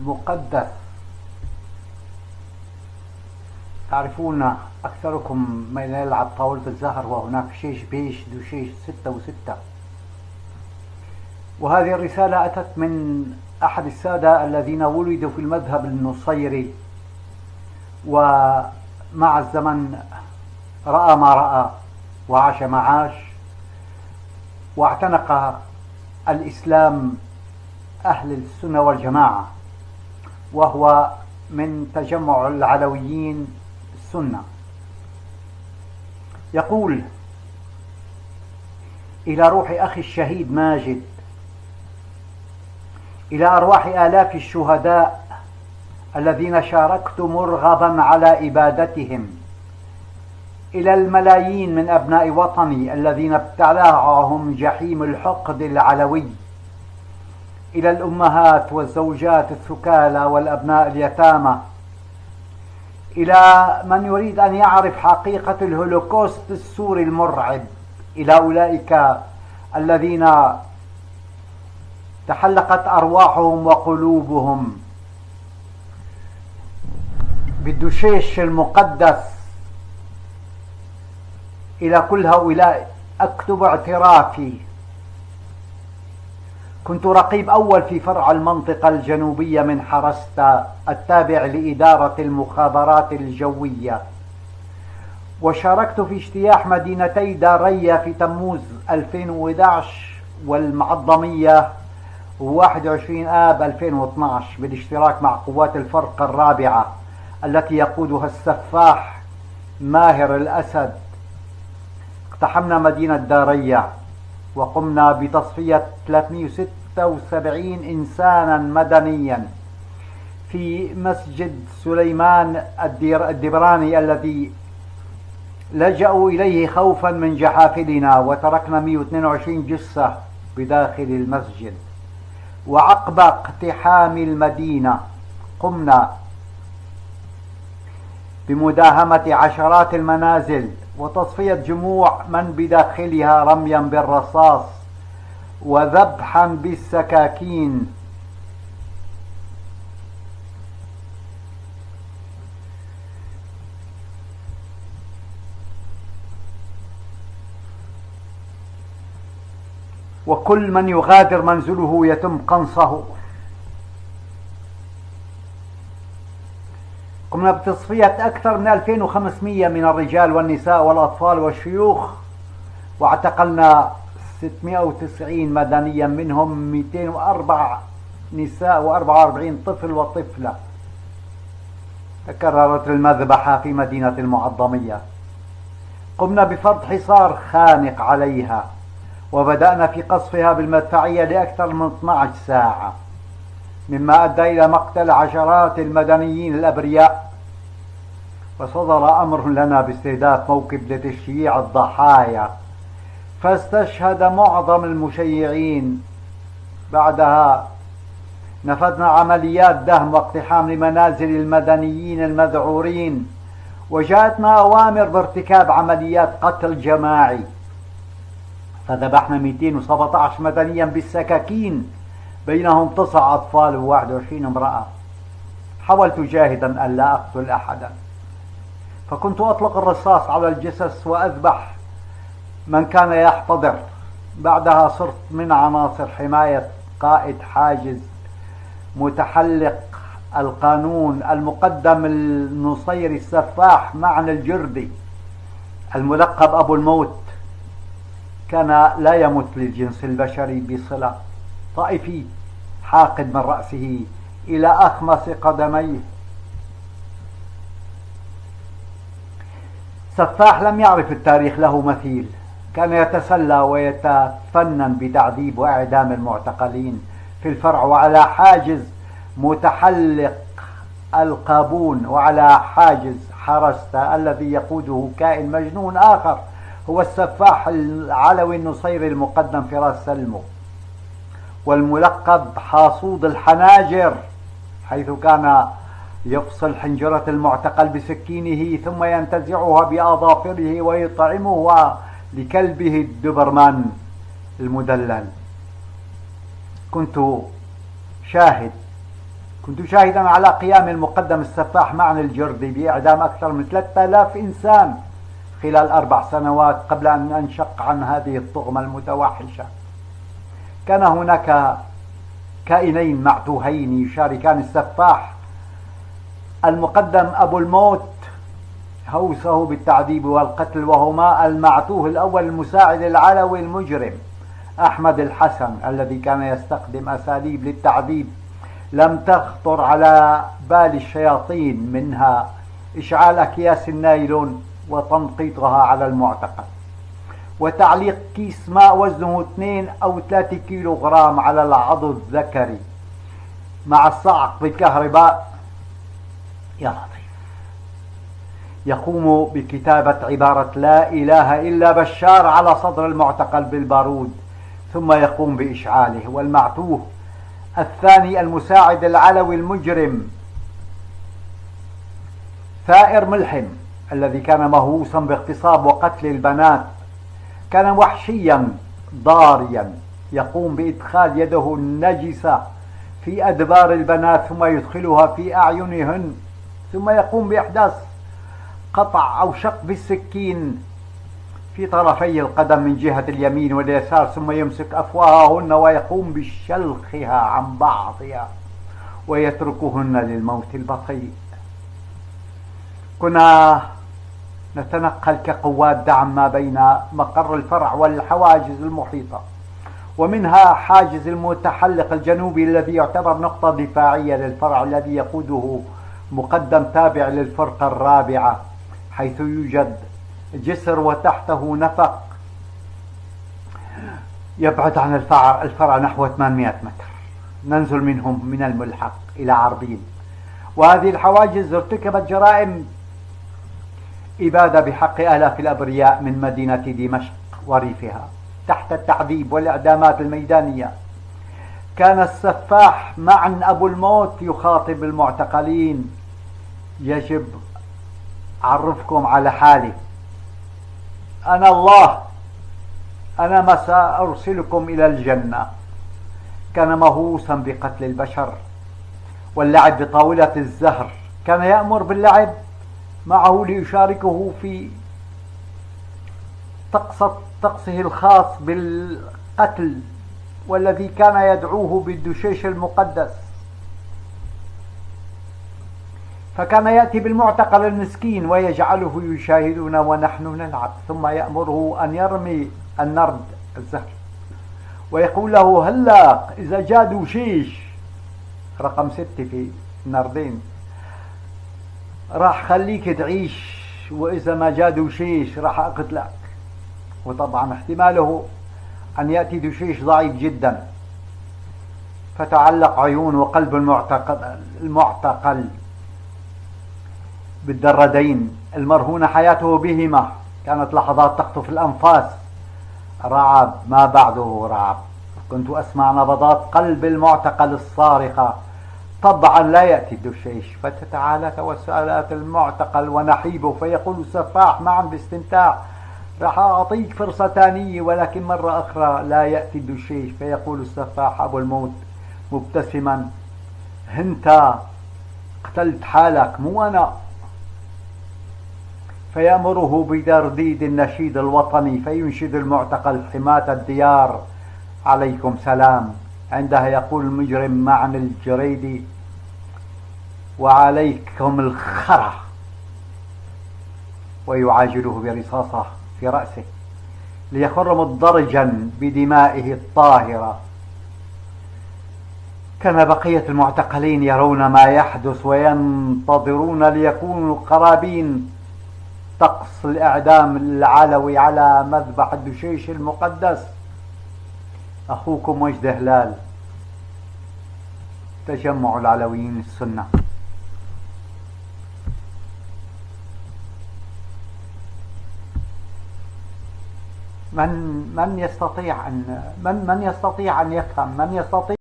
المقدس. تعرفون أكثركم من يلعب طاولة الزهر وهناك شيش بيش وشيش 6 و6. وهذه الرسالة أتت من أحد السادة الذين ولدوا في المذهب النصيري، ومع الزمن رأى ما رأى وعاش ما عاش، واعتنق الإسلام أهل السنة والجماعة، وهو من تجمع العلويين السنة. يقول: إلى روح أخي الشهيد ماجد، إلى أرواح آلاف الشهداء الذين شاركت مرغبا على إبادتهم، إلى الملايين من أبناء وطني الذين ابتلعهم جحيم الحقد العلوي، إلى الأمهات والزوجات الثكالى والأبناء اليتامى، إلى من يريد أن يعرف حقيقة الهولوكوست السوري المرعب، إلى أولئك الذين تحلقت أرواحهم وقلوبهم بالدشيش المقدس، إلى كل هؤلاء أكتب اعترافي. كنت رقيب أول في فرع المنطقة الجنوبية من حرستا التابع لإدارة المخابرات الجوية، وشاركت في اجتياح مدينتي داريا في تموز 2011 والمعظمية 21 آب 2012 بالاشتراك مع قوات الفرق الرابعة التي يقودها السفاح ماهر الأسد. اقتحمنا مدينة داريا وقمنا بتصفية 376 إنسانا مدنيا في مسجد سليمان الدبراني الذي لجأوا إليه خوفا من جحافلنا، وتركنا 122 جثة بداخل المسجد. وعقب اقتحام المدينة قمنا بمداهمة عشرات المنازل وتصفية جموع من بداخلها رميا بالرصاص وذبحا بالسكاكين. وكل من يغادر منزله يتم قنصه. قمنا بتصفية أكثر من 2500 من الرجال والنساء والأطفال والشيوخ، واعتقلنا 690 مدنيا، منهم 204 نساء و44 طفل وطفلة. تكررت المذبحة في مدينة المعظمية. قمنا بفرض حصار خانق عليها، وبدأنا في قصفها بالمدفعية لأكثر من 12 ساعة، مما أدى إلى مقتل عشرات المدنيين الأبرياء. وصدر أمر لنا باستهداف موكب لتشييع الضحايا، فاستشهد معظم المشيعين. بعدها نفذنا عمليات دهم واقتحام لمنازل المدنيين المذعورين، وجاءتنا أوامر بارتكاب عمليات قتل جماعي، فذبحنا 217 مدنيا بالسكاكين، بينهم 9 أطفال و21 امرأة. حاولت جاهدا ألا أقتل أحدا، فكنت أطلق الرصاص على الجثث وأذبح من كان يحتضر. بعدها صرت من عناصر حماية قائد حاجز متحلق القانون المقدم النصيري السفاح معنى الجردي الملقب أبو الموت. كان لا يمت للجنس البشري بصلة، طائفي حاقد من رأسه إلى أخمص قدميه. سفاح لم يعرف التاريخ له مثيل، كان يتسلى ويتفنن بتعذيب وإعدام المعتقلين في الفرع، وعلى حاجز متحلق القابون، وعلى حاجز حرستا الذي يقوده كائن مجنون آخر هو السفاح العلوي النصيري المقدم فراس سلمو، والملقب حاصود الحناجر، حيث كان يفصل حنجرة المعتقل بسكينه ثم ينتزعها بأظافره ويطعمها لكلبه الدوبرمان المدلل. كنت شاهد كنت شاهدا على قيام المقدم السفاح معن الجردي بإعدام أكثر من 3000 إنسان خلال 4 سنوات قبل أن أنشق عن هذه الطغمة المتوحشة. كان هناك كائنين معتوهين يشاركان السفاح المقدم أبو الموت هوسه بالتعذيب والقتل، وهما المعتوه الأول المساعد العلوي المجرم أحمد الحسن الذي كان يستخدم أساليب للتعذيب لم تخطر على بال الشياطين، منها إشعال أكياس النايلون وتنقيطها على المعتقل، وتعليق كيس ماء وزنه 2 أو 3 كيلوغرام على العضو الذكري مع الصعق بالكهرباء. يا لطيف. يقوم بكتابة عبارة لا إله إلا بشار على صدر المعتقل بالبارود، ثم يقوم بإشعاله. والمعتوه الثاني المساعد العلوي المجرم ثائر ملحم الذي كان مهووسا باغتصاب وقتل البنات، كان وحشيا ضاريا يقوم بإدخال يده النجسة في أدبار البنات ثم يدخلها في أعينهن، ثم يقوم بإحداث قطع أو شق بالسكين في طرفي القدم من جهة اليمين واليسار، ثم يمسك أفواههن ويقوم بشلخها عن بعضها ويتركهن للموت البطيء. كنا نتنقل كقوات دعم ما بين مقر الفرع والحواجز المحيطة، ومنها حاجز المتحلق الجنوبي الذي يعتبر نقطة دفاعية للفرع الذي يقوده مقدم تابع للفرقة الرابعة، حيث يوجد جسر وتحته نفق يبعد عن الفرع نحو 800 متر، ننزل منهم من الملحق إلى عربين. وهذه الحواجز ارتكبت جرائم إبادة بحق آلاف الأبرياء من مدينة دمشق وريفها تحت التعذيب والإعدامات الميدانية. كان السفاح معن أبو الموت يخاطب المعتقلين: يجب أعرفكم على حالي، أنا الله، أنا ما سأرسلكم إلى الجنة. كان مهووسا بقتل البشر واللعب بطاولة الزهر، كان يأمر باللعب معه ليشاركه في طقسه الخاص بالقتل، والذي كان يدعوه بالدشيش المقدس. فكان يأتي بالمعتقل المسكين ويجعله يشاهدنا ونحن نلعب، ثم يأمره أن يرمي النرد الزهر ويقول له: هلا إذا جاء دوشيش رقم 6 في النردين راح خليك تعيش، وإذا ما جاء دوشيش راح أقتلك. وطبعا احتماله أن يأتي دوشيش ضعيف جدا، فتعلق عيون وقلب المعتقل بالدردين المرهونة حياته بهما. كانت لحظات تخطف الأنفاس، رعب ما بعده رعب. كنت أسمع نبضات قلب المعتقل الصارخة. طبعا لا يأتي الدشيش، فتتعالى توسلات المعتقل ونحيبه، فيقول السفاح معا باستمتاع: راح أعطيك فرصة ثانية، ولكن مرة أخرى لا يأتي الدشيش. فيقول السفاح أبو الموت مبتسما: انت قتلت حالك مو أنا. فيأمره بترديد النشيد الوطني، فينشد المعتقل حماة الديار: عليكم سلام. عندها يقول المجرم معن الجريدي: وعليكم الخرة، ويعاجله برصاصة في رأسه ليخر مضطرجا بدمائه الطاهرة. كان بقية المعتقلين يرون ما يحدث وينتظرون ليكونوا قرابين طقس الإعدام العلوي على مذبح الدشيش المقدس. أخوكم وجد هلال، تجمع العلويين السنة. من يستطيع أن يفهم، من يستطيع